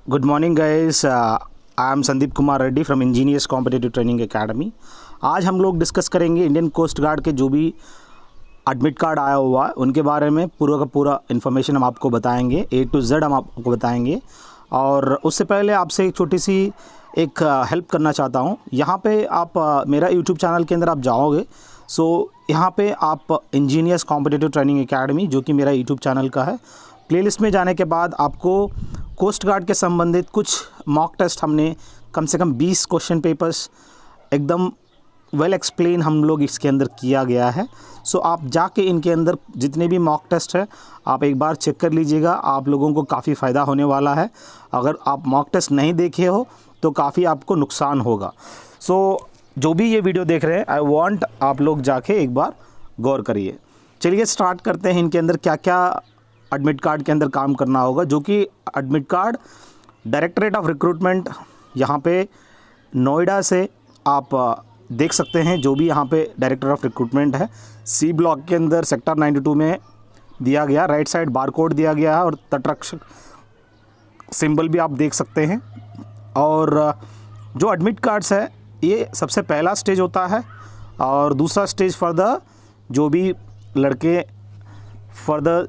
Good morning guys, I am Sandeep Kumar Reddy from engineers competitive training academy. आज हम लोग discuss करेंगे इंडियन कोस्ट गार्ड के जो भी एडमिट कार्ड आया हुआ है उनके बारे में पूरा का पूरा इन्फॉर्मेशन हम आपको बताएंगे, A to Z हम आपको बताएंगे। और उससे पहले आपसे एक छोटी सी एक हेल्प करना चाहता हूँ। यहाँ पे आप मेरा यूट्यूब चैनल के अंदर आप जाओगे, सो यहाँ पे आप इंजीनियर्स कॉम्पिटिटिव ट्रेनिंग एकेडमी जो कि मेरा यूट्यूब चैनल का है, प्लेलिस्ट में जाने के बाद आपको कोस्ट गार्ड के संबंधित कुछ मॉक टेस्ट हमने कम से कम 20 क्वेश्चन पेपर्स एकदम वेल एक्सप्लेन हम लोग इसके अंदर किया गया है। सो आप जाके इनके अंदर जितने भी मॉक टेस्ट है आप एक बार चेक कर लीजिएगा, आप लोगों को काफ़ी फ़ायदा होने वाला है। अगर आप मॉक टेस्ट नहीं देखे हो तो काफ़ी आपको नुकसान होगा। सो जो भी ये वीडियो देख रहे हैं, आई वांट आप लोग जाके एक बार गौर करिए। चलिए स्टार्ट करते हैं। इनके अंदर क्या क्या एडमिट कार्ड के अंदर काम करना होगा, जो कि admit card directorate of recruitment यहाँ पे नोएडा से आप देख सकते हैं। जो भी यहाँ पे डायरेक्टर ऑफ रिक्रूटमेंट है, सी ब्लॉक के अंदर सेक्टर 92 में दिया गया, राइट साइड बारकोड दिया गया है और तटरक्षक सिंबल भी आप देख सकते हैं। और जो एडमिट कार्ड्स है ये सबसे पहला स्टेज होता है, और दूसरा स्टेज फॉर द जो भी लड़के फॉर द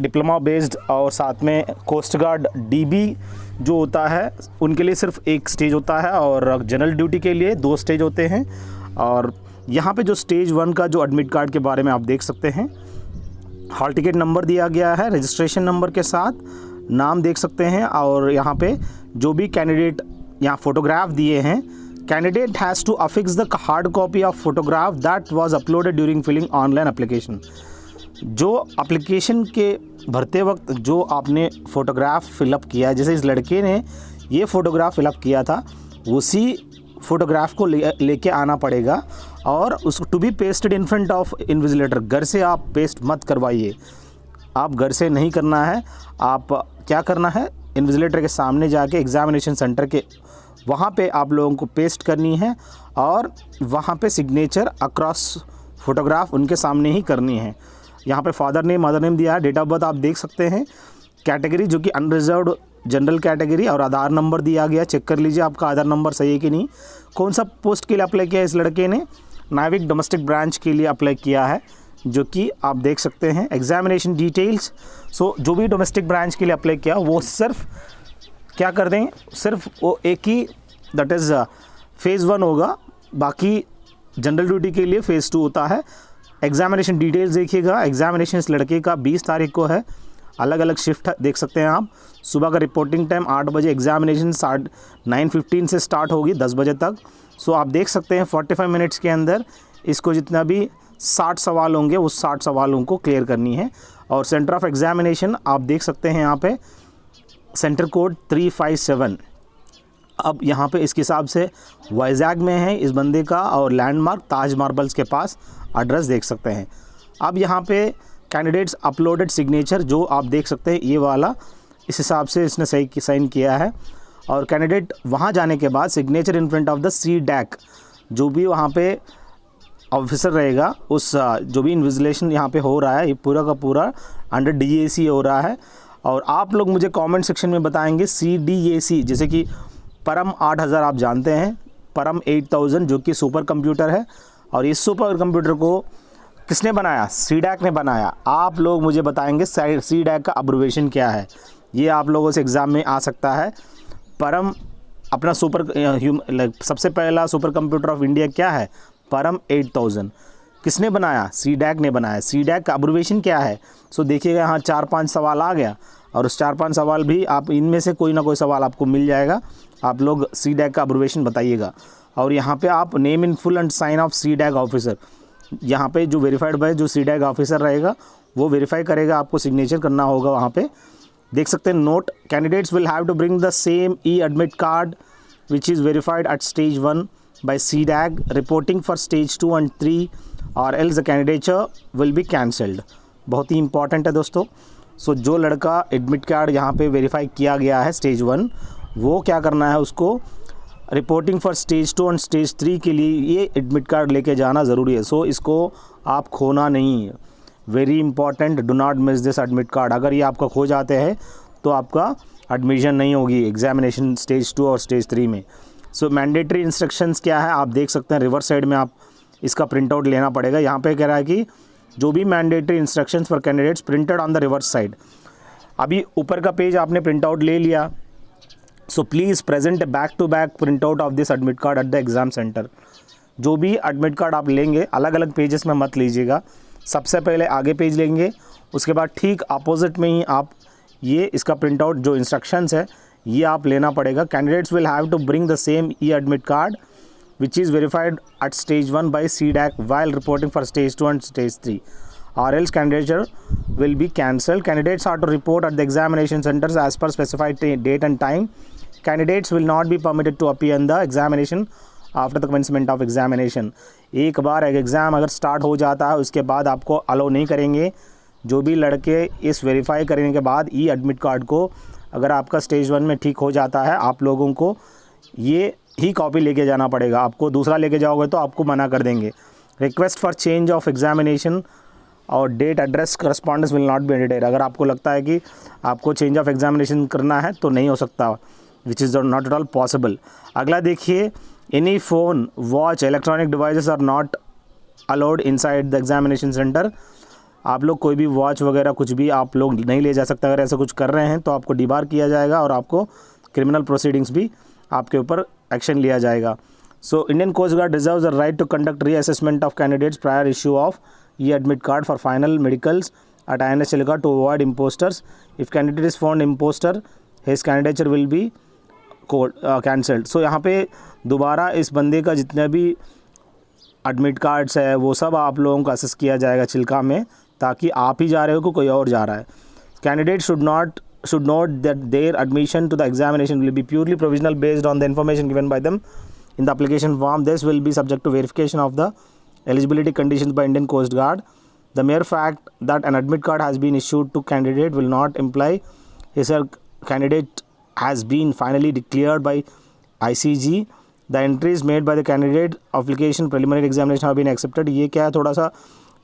डिप्लोमा बेस्ड और साथ में कोस्ट गार्ड डीबी जो होता है उनके लिए सिर्फ एक स्टेज होता है, और जनरल ड्यूटी के लिए 2 स्टेज होते हैं। और यहाँ पे जो स्टेज 1 का जो एडमिट कार्ड के बारे में आप देख सकते हैं, हॉल टिकट नंबर दिया गया है रजिस्ट्रेशन नंबर के साथ, नाम देख सकते हैं। और यहाँ पे जो भी कैंडिडेट यहाँ फ़ोटोग्राफ दिए हैं, candidate has to affix the hard copy of photograph that was uploaded during filling online application. जो एप्लीकेशन के भरते वक्त जो आपने फ़ोटोग्राफ फिलअप किया है, जैसे इस लड़के ने ये फ़ोटोग्राफ फिलअप किया था, उसी फ़ोटोग्राफ को लेके आना पड़ेगा और उसको to be pasted in front of invigilator. घर से आप पेस्ट मत करवाइए, आप घर से नहीं करना है। आप क्या करना है, इन्विजिलेटर के सामने जाके एग्ज़ामिनेशन सेंटर के वहाँ पे आप लोगों को पेस्ट करनी है, और वहाँ पे सिग्नेचर अक्रॉस फ़ोटोग्राफ उनके सामने ही करनी है। यहाँ पे फादर नेम मदर नेम दिया है, डेट ऑफ बर्थ आप देख सकते हैं, कैटेगरी जो कि अनरिजर्व्ड जनरल कैटेगरी, और आधार नंबर दिया गया। चेक कर लीजिए आपका आधार नंबर सही है कि नहीं। कौन सा पोस्ट के लिए अप्लाई किया है इस लड़के ने, नाविक डोमेस्टिक ब्रांच के लिए अप्लाई किया है, जो कि आप देख सकते हैं। एग्जामिनेशन डिटेल्स, सो जो भी डोमेस्टिक ब्रांच के लिए अप्लाई किया वो सिर्फ क्या कर दें, सिर्फ वो एक ही दैट इज़ फेज़ 1 होगा, बाकी जनरल ड्यूटी के लिए फेज़ 2 होता है। एग्जामिनेशन डिटेल्स देखिएगा, एग्जामिनेशन इस लड़के का 20 तारीख को है। अलग अलग शिफ्ट देख सकते हैं आप। सुबह का रिपोर्टिंग टाइम 8 बजे, एग्जामिनेशन 9:15 से स्टार्ट होगी 10 बजे तक। सो आप देख सकते हैं 45 मिनट्स के अंदर इसको जितना भी 60 सवाल होंगे उस 60 सवालों को क्लियर करनी है। और सेंटर ऑफ एग्जामिनेशन आप देख सकते हैं यहाँ पे सेंटर कोड 357। अब यहाँ पे इसके हिसाब से वाइजैग में है इस बंदे का, और लैंडमार्क ताज मार्बल्स के पास एड्रेस देख सकते हैं। अब यहाँ पे कैंडिडेट्स अपलोडेड सिग्नेचर जो आप देख सकते हैं ये वाला, इस हिसाब से इसने सही साइन किया है। और कैंडिडेट वहाँ जाने के बाद signature in front of the CDAC, जो भी वहाँ पे ऑफिसर रहेगा, उस जो भी इन्विजिलेशन यहाँ पे हो रहा है ये पूरा का पूरा अंडर DAC हो रहा है। और आप लोग मुझे कमेंट सेक्शन में बताएंगे CDAC, जैसे कि परम 8000 आप जानते हैं, परम 8000 जो कि सुपर कंप्यूटर है, और इस सुपर कंप्यूटर को किसने बनाया, CDAC ने बनाया। आप लोग मुझे बताएंगे CDAC का अब्रिविएशन क्या है, ये आप लोगों से एग्ज़ाम में आ सकता है। परम अपना सबसे पहला सुपर कंप्यूटर ऑफ इंडिया क्या है, परम 8000 किसने बनाया, CDAC ने बनाया। CDAC का अब्रिविएशन क्या है, सो देखिएगा यहाँ 4-5 सवाल आ गया, और उस 4-5 सवाल भी आप इनमें से कोई ना कोई सवाल आपको मिल जाएगा। आप लोग CDAC का अब्रिविएशन बताइएगा। और यहाँ पे आप name in full and sign of CDAC officer, यहाँ पे जो वेरीफाइड बाय जो CDAC ऑफिसर रहेगा वो वेरीफाई करेगा, आपको सिग्नेचर करना होगा वहाँ पे। देख सकते हैं note, candidates will have to bring the same admit card which is verified at stage 1 by CDAC, reporting for stage 2 and 3 or else the candidature will be cancelled. बहुत ही इंपॉर्टेंट है दोस्तों। सो जो लड़का एडमिट कार्ड यहाँ पे verify किया गया है स्टेज 1, वो क्या करना है, उसको रिपोर्टिंग फॉर स्टेज 2 और स्टेज 3 के लिए ये एडमिट कार्ड लेके जाना ज़रूरी है। सो इसको आप खोना नहीं है, very important, do not miss this admit card. अगर ये आपका खो जाते हैं तो आपका एडमिशन नहीं होगी एग्जामिनेशन स्टेज 2 और स्टेज 3 में। सो मैंडेटरी इंस्ट्रक्शंस क्या है आप देख सकते हैं, रिवर्स साइड में आप इसका प्रिंट आउट लेना पड़ेगा। यहाँ पे कह रहा है कि जो भी mandatory instructions for candidates printed on the reverse side. अभी ऊपर का पेज आपने प्रिंट आउट ले लिया, so please present back to back print out of this admit card at the exam centre. जो भी एडमिट कार्ड आप लेंगे अलग अलग पेजेस में मत लीजिएगा, सबसे पहले आगे पेज लेंगे, उसके बाद ठीक अपोजिट में ही आप ये इसका प्रिंट आउट जो इंस्ट्रक्शंस है ये आप लेना पड़ेगा। Candidates will have to bring the same e admit card which is verified at stage 1 by CDAC while reporting for stage 2 and stage 3, or else candidature will be cancelled. Candidates are to report at the examination centers as per specified date and time. Candidates will not be permitted to appear in the examination after the commencement of examination. एक बार exam अगर start हो जाता है उसके बाद आपको allow नहीं करेंगे। जो भी लड़के इस वेरीफाई करने के बाद ई एडमिट कार्ड को अगर आपका स्टेज 1 में ठीक हो जाता है, आप लोगों को ये ही कॉपी लेके जाना पड़ेगा। आपको दूसरा लेके जाओगे तो आपको मना कर देंगे। Request for change of examination और date address correspondence will not be edited. अगर आपको लगता है कि आपको चेंज ऑफ एग्जामिनेशन करना है तो नहीं हो सकता, which is not at all possible. अगला देखिए, any phone watch electronic devices are not allowed inside the examination centre. आप लोग कोई भी वॉच वगैरह कुछ भी आप लोग नहीं ले जा सकते। अगर ऐसा कुछ कर रहे हैं तो आपको डिबार किया जाएगा और आपको क्रिमिनल प्रोसीडिंग्स भी आपके ऊपर एक्शन लिया जाएगा। So Indian coast guard reserves the right to conduct reassessment of candidates prior issue of e admit card for final medicals at INS Chilika to avoid impostors. If candidate is found impostor his candidature will be cancelled. So यहाँ पे दोबारा इस बंदे का जितने भी admit cards है वो सब आप लोगों को असेस किया जाएगा चिल्का में, ताकि आप ही जा रहे हो कि कोई और जा रहा है। Candidate should note that their admission to the examination will be purely provisional based on the information given by them in the application form. This will be subject to verification of the eligibility conditions by Indian Coast Guard. The mere fact that an admit card has been issued to candidate will not imply his or candidate has been finally declared by ICG. The entries made by the candidate application preliminary examination have been accepted. ये क्या है, थोड़ा सा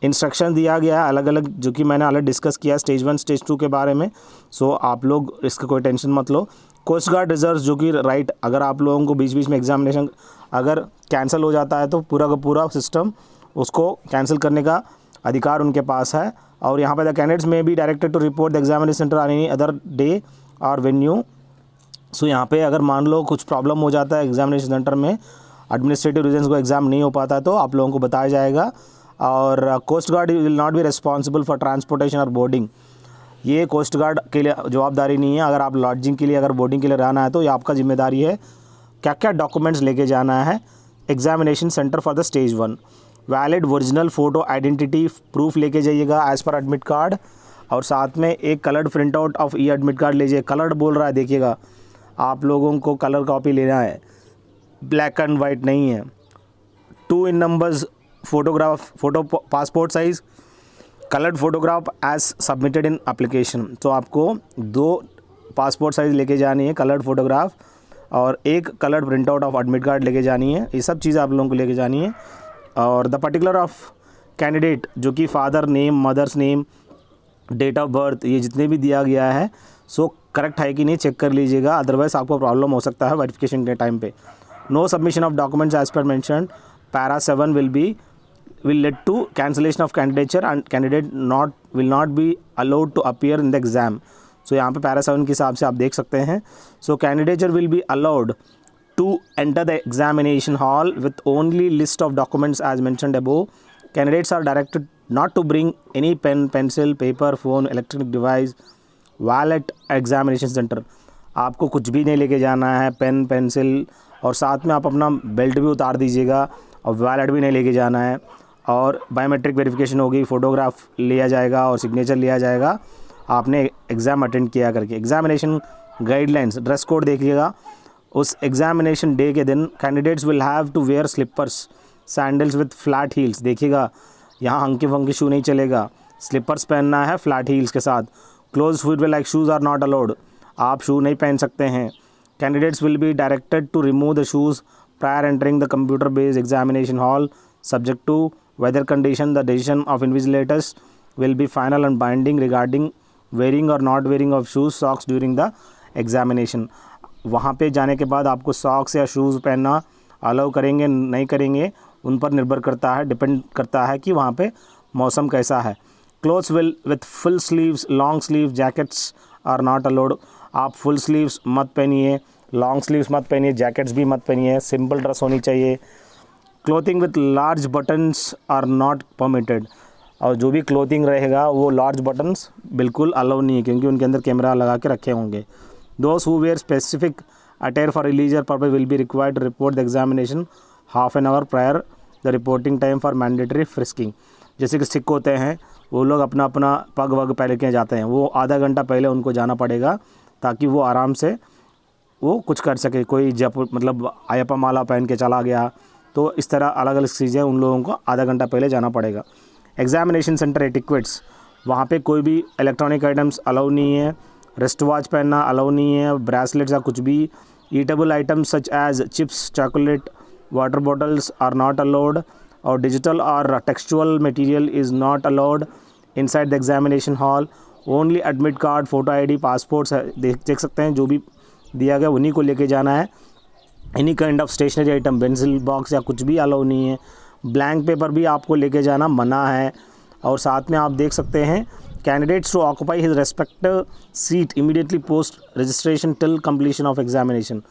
instruction दिया गया है अलग अलग, जो कि मैंने अलग डिस्कस किया स्टेज 1 स्टेज 2 के बारे में। सो आप लोग इसका कोई टेंशन मत लो। कोस्ट गार्ड रिजर्व जो कि राइट, अगर आप लोगों को बीच बीच में एग्जामिनेशन अगर कैंसिल हो जाता है तो पूरा का पूरा सिस्टम उसको कैंसिल करने का अधिकार उनके पास है। और यहाँ पर the candidates may be directed to report the examination centre on any other day or venue. So यहाँ पे अगर मान लो कुछ प्रॉब्लम हो जाता है एग्जामिनेशन सेंटर में, एडमिनिस्ट्रेटिव रीजन्स को एग्ज़ाम नहीं हो पाता, तो आप लोगों को बताया जाएगा। और coast guard will not be responsible for transportation or boarding. ये कोस्ट गार्ड के लिए जवाबदारी नहीं है। अगर आप लॉजिंग के लिए अगर बोर्डिंग के लिए रहना है तो ये आपका जिम्मेदारी है। क्या क्या डॉक्यूमेंट्स लेके जाना है examination centre for the stage 1। Valid original photo identity proof लेके जाइएगा एज़ पर एडमिट कार्ड, और साथ में एक coloured print out of e admit card लीजिए। कलर्ड बोल रहा है, देखिएगा आप लोगों को कलर कॉपी लेना है, ब्लैक एंड वाइट नहीं है। 2 in numbers photo passport size coloured photograph as submitted in application. तो आपको 2 पासपोर्ट साइज़ लेके जानी है कलर्ड फोटोग्राफ, और एक coloured print out of admit card लेके जानी है। ये सब चीज़ें आप लोगों को लेके जानी है। और द पर्टिकुलर ऑफ कैंडिडेट जो कि father name, mother's name, date of birth, ये जितने भी दिया गया है सो करेक्ट है कि नहीं चेक कर लीजिएगा, अदरवाइज़ आपको प्रॉब्लम हो सकता है वेरिफिकेशन के टाइम पे। No submission of documents as per mentioned para 7 will lead to cancellation of candidature and candidate will not be allowed to appear in the exam. So यहाँ पे पैरा 7 के हिसाब से आप देख सकते हैं। So candidature will be allowed to enter the examination hall with only list of documents as mentioned above. Candidates are directed not to bring any pen, pencil, paper, phone, electronic device, wallet, examination center. आपको कुछ भी नहीं लेके जाना है, pen, pencil, और साथ में आप अपना बेल्ट भी उतार दीजिएगा, और वॉलेट भी नहीं लेके जाना है। और बायोमेट्रिक वेरिफिकेशन होगी, फ़ोटोग्राफ लिया जाएगा और सिग्नेचर लिया जाएगा आपने एग्ज़ाम अटेंड किया करके। एग्जामिनेशन गाइडलाइंस, ड्रेस कोड देखिएगा। उस एग्जामिनेशन डे के दिन candidates will have to wear slippers, sandals with flat heels. देखिएगा यहाँ हंकी फंकी शू नहीं चलेगा, स्लीपर्स पहनना है फ्लैट हील्स के साथ। Close footwear like shoes are not allowed, आप शू नहीं पहन सकते हैं। Candidates will be directed to remove the shoes prior entering the computer based examination hall subject to weather condition. The decision of invigilators will be final and binding regarding wearing or not wearing of shoes, socks during the examination. वहाँ पे जाने के बाद आपको socks या shoes पहनना allow करेंगे नहीं करेंगे, उन पर निर्भर करता है, डिपेंड करता है कि वहाँ पे मौसम कैसा है। Clothes will with full sleeves, long sleeve jackets are not allowed. आप फुल स्लीव्स मत पहनिए, लॉन्ग स्लीव्स मत पहनिए, जैकेट्स भी मत पहनिए, सिंपल ड्रेस होनी चाहिए। Clothing with large buttons are not permitted. और जो भी क्लोथिंग रहेगा वो लार्ज बटन्स बिल्कुल अलाउ नहीं है, क्योंकि उनके अंदर कैमरा लगा के रखे होंगे। Those who were specific attire for religious purpose will be required to report the examination half an hour prior the reporting time for mandatory frisking. जैसे कि सिख होते हैं, वो लोग अपना अपना पग वग पहन के जाते हैं, वो आधा घंटा पहले उनको जाना पड़ेगा ताकि वो आराम से वो कुछ कर सके। कोई जयपुर मतलब अयप्पा माला पहन के चला गया, तो इस तरह अलग अलग चीज़ें उन लोगों को आधा घंटा पहले जाना पड़ेगा। एग्जामिनेशन सेंटर एटिक्वेट्स, वहाँ पे कोई भी इलेक्ट्रॉनिक आइटम्स अलाउ नहीं है, रिस्ट वॉच पहनना अलाउ नहीं है, ब्रेसलेट्स या कुछ भी। Eatable items such as chips, chocolate, water bottles are not allowed, और digital or textual material is not allowed inside the examination hall. Only admit card, photo ID, passports देख सकते हैं, जो भी दिया गया उन्हीं को लेके जाना है। Any kind of stationery item, pencil box या कुछ भी अलाउ नहीं है। ब्लैंक पेपर भी आपको लेके जाना मना है। और साथ में आप देख सकते हैं, candidates to occupy his respective seat immediately post registration till completion of examination.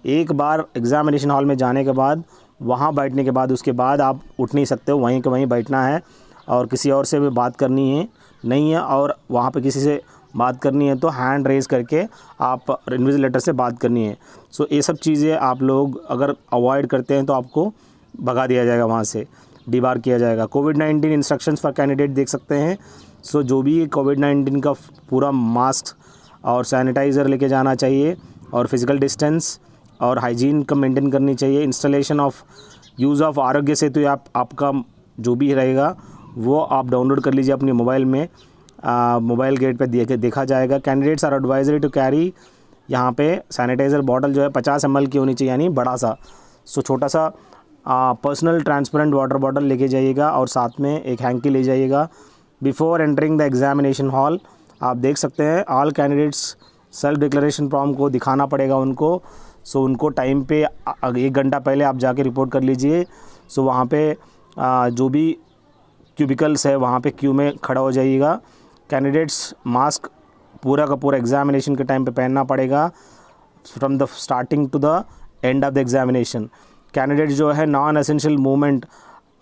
एक बार एग्जामिनेशन हॉल में जाने के बाद, वहाँ बैठने के बाद, उसके बाद आप उठ नहीं सकते हो, वहीं के वहीं बैठना है और किसी और से भी बात करनी है नहीं है। और वहाँ पे किसी से बात करनी है तो हैंड रेज़ करके आप इन्विजिलेटर से बात करनी है। सो ये सब चीज़ें आप लोग अगर अवॉइड करते हैं तो आपको भगा दिया जाएगा, वहाँ से डिबार किया जाएगा। कोविड-19 इंस्ट्रक्शंस फॉर कैंडिडेट देख सकते हैं। सो जो भी कोविड-19 का पूरा मास्क और सैनिटाइज़र लेके जाना चाहिए, और फिज़िकल डिस्टेंस और हाइजीन का मेंटेन करनी चाहिए। Installation of use of Aarogya Setu app आपका जो भी रहेगा वो आप डाउनलोड कर लीजिए अपने मोबाइल में, मोबाइल गेट पे देखा जाएगा। Candidates are advisory to carry, यहाँ पे सैनिटाइज़र बॉटल जो है 50 ml की होनी चाहिए, यानी बड़ा सा। सो छोटा सा पर्सनल ट्रांसपेरेंट वाटर बॉटल लेके जाइएगा, और साथ में एक हैंकी ले जाइएगा। Before entering the examination hall, आप देख सकते हैं all candidates self declaration form को दिखाना पड़ेगा उनको। सो उनको टाइम पे 1 घंटा पहले आप जाके रिपोर्ट कर लीजिए। सो वहाँ पे जो भी क्यूबिकल्स है वहाँ पे क्यू में खड़ा हो जाइएगा। कैंडिडेट्स मास्क पूरा का पूरा एग्जामिनेशन के टाइम पे पहनना पड़ेगा, from the starting to the end of the examination. Candidate जो है नॉन एसेंशियल मूवमेंट,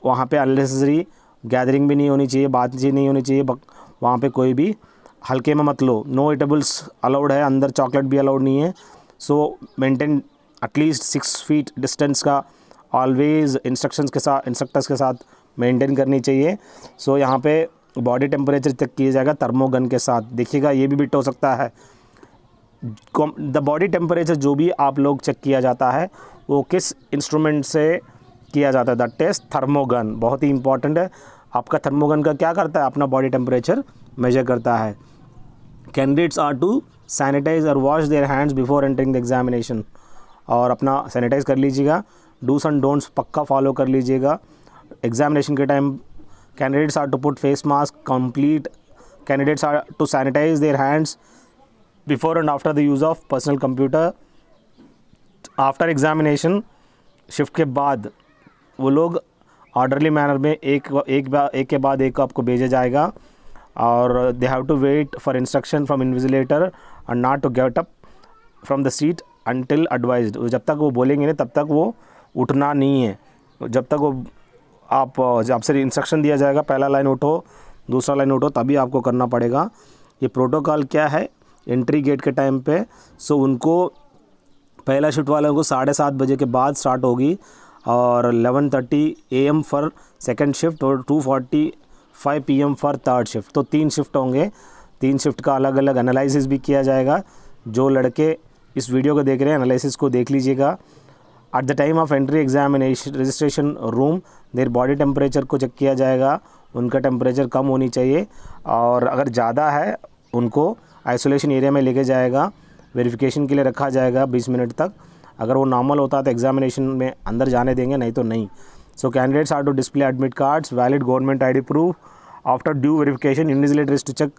वहाँ पे अननेसेसरी गैदरिंग भी नहीं होनी चाहिए, बातचीत नहीं होनी चाहिए, वहाँ पे कोई भी हल्के में मत लो। नो ईटेबल्स अलाउड है, अंदर चॉकलेट भी अलाउड नहीं है। सो मेंटेन एटलीस्ट 6 फीट डिस्टेंस का ऑलवेज इंस्ट्रक्टर्स के साथ मेंटेन करनी चाहिए। सो यहाँ पे बॉडी टेम्परेचर चेक किया जाएगा थर्मोगन के साथ। देखिएगा ये भी बिट हो सकता है। द बॉडी टेम्परेचर जो भी आप लोग चेक किया जाता है वो किस इंस्ट्रूमेंट से किया जाता है, द टेस्ट थर्मोगन। बहुत ही इंपॉर्टेंट है। आपका थर्मोगन का क्या करता है, अपना बॉडी टेम्परेचर मेजर करता है। कैंडिडेट्स आर टू सैनिटाइज और wash their hands before entering the examination, और अपना सैनिटाइज़ कर लीजिएगा। डूस एंड डोंट्स पक्का फॉलो कर लीजिएगा। एग्जामिनेशन के time candidates are to put face mask complete, candidates are to sanitise their hands before and after the use of personal computer. After examination shift के बाद वो लोग ऑर्डरली मैनर में एक के बाद एक आपको भेजा जाएगा, और they have to wait for instruction from invigilator and not to get up from the seat until advised. जब तक वो बोलेंगे नहीं तब तक वो उठना नहीं है। जब तक वो आपसे इंस्ट्रक्शन दिया जाएगा, पहला लाइन उठो, दूसरा लाइन उठो, तभी आपको करना पड़ेगा। ये प्रोटोकॉल क्या है एंट्री गेट के टाइम पे। सो उनको पहला शिफ्ट वालों को 7:30 बजे के बाद स्टार्ट होगी, और 11:30 AM फॉर सेकंड शिफ्ट, और 2:45 PM फॉर थर्ड शिफ्ट। तो 3 शिफ्ट होंगे। 3 शिफ्ट का अलग अलग एनालिसिस भी किया जाएगा। जो लड़के इस वीडियो को देख रहे हैं एनालिसिस को देख लीजिएगा। At the time of entry examination registration room their body temperature को चेक किया जाएगा। उनका टेम्परेचर कम होनी चाहिए, और अगर ज़्यादा है उनको आइसोलेशन एरिया में लेके जाएगा, वेरिफिकेशन के लिए रखा जाएगा 20 मिनट तक। अगर वो नॉर्मल होता है तो एग्जामिनेशन में अंदर जाने देंगे, नहीं तो नहीं। So candidates are to display admit cards, valid government ID proof. After due verification invigilator is to check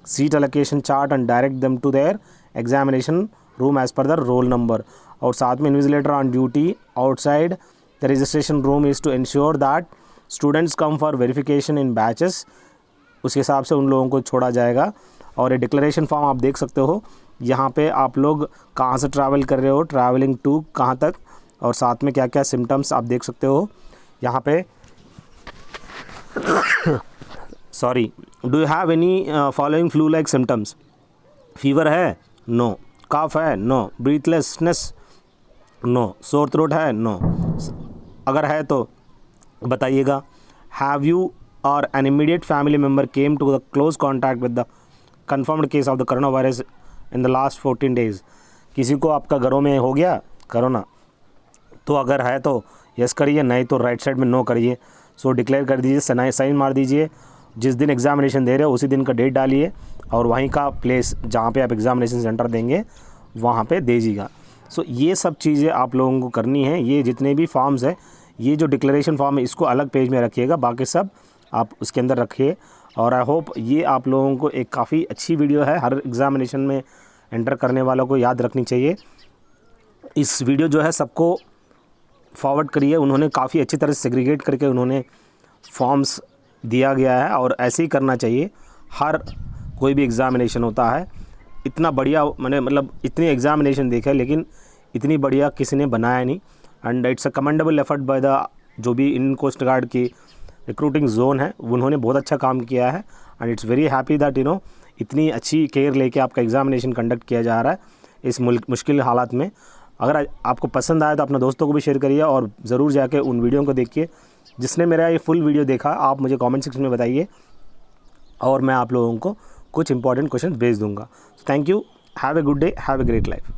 seat allocation chart and direct them to their examination room as per the roll number. और साथ में invigilator on duty outside the registration room is to ensure that students come for verification in batches. उसके हिसाब से उन लोगों को छोड़ा जाएगा। और ये डिक्लेरेशन फॉर्म आप देख सकते हो, यहाँ पे आप लोग कहाँ से ट्रैवल कर रहे हो, ट्रैवलिंग टू कहाँ तक, और साथ में क्या क्या सिम्टम्स आप देख सकते हो यहाँ पे। Sorry, do you have any following flu like symptoms? Fever है? नो। कफ है? No. Breathlessness? No. Sore throat है? नो। अगर है तो बताइएगा। Have you or an immediate family member came to the close contact with the confirmed case of the corona virus in the last 14 days? किसी को आपका घरों में हो गया कोरोना? तो अगर है तो यस करिए, नहीं तो राइट साइड में नो करिए। सो डिक्लेयर कर दीजिए, साइन मार दीजिए। जिस दिन एग्जामिनेशन दे रहे हो उसी दिन का डेट डालिए और वहीं का प्लेस जहाँ पे आप एग्जामिनेशन सेंटर देंगे वहाँ पे दीजिएगा। सो ये सब चीज़ें आप लोगों को करनी है। ये जितने भी फॉर्म्स है, ये जो डिक्लेरेशन फॉर्म है इसको अलग पेज में रखिएगा, बाकी सब आप उसके अंदर रखिए। और आई होप ये आप लोगों को एक काफ़ी अच्छी वीडियो है, हर एग्ज़ामिनेशन में एंटर करने वालों को याद रखनी चाहिए। इस वीडियो जो है सबको फॉरवर्ड करिए। उन्होंने काफ़ी अच्छी तरह से सेग्रीगेट करके उन्होंने फॉर्म्स दिया गया है और ऐसे ही करना चाहिए हर कोई भी एग्ज़ामिनेशन होता है। इतना बढ़िया मैंने मतलब इतनी एग्ज़ामिनेशन देखा है लेकिन इतनी बढ़िया किसी ने बनाया नहीं। And it's a commendable effort by the जो भी इंडियन कोस्ट गार्ड की रिक्रूटिंग जोन है, उन्होंने बहुत अच्छा काम किया है। And it's very happy that इतनी अच्छी केयर लेके आपका एग्ज़ामिनेशन कंडक्ट किया जा रहा है इस मुश्किल हालात में। अगर आपको पसंद आया तो अपने दोस्तों को भी शेयर करिए और ज़रूर जाके उन वीडियो को देखिए। जिसने मेरा ये फुल वीडियो देखा आप मुझे कमेंट सेक्शन में बताइए और मैं आप लोगों को कुछ इंपॉर्टेंट क्वेश्चन भेज दूँगा। Thank you, have a good day, have a great life.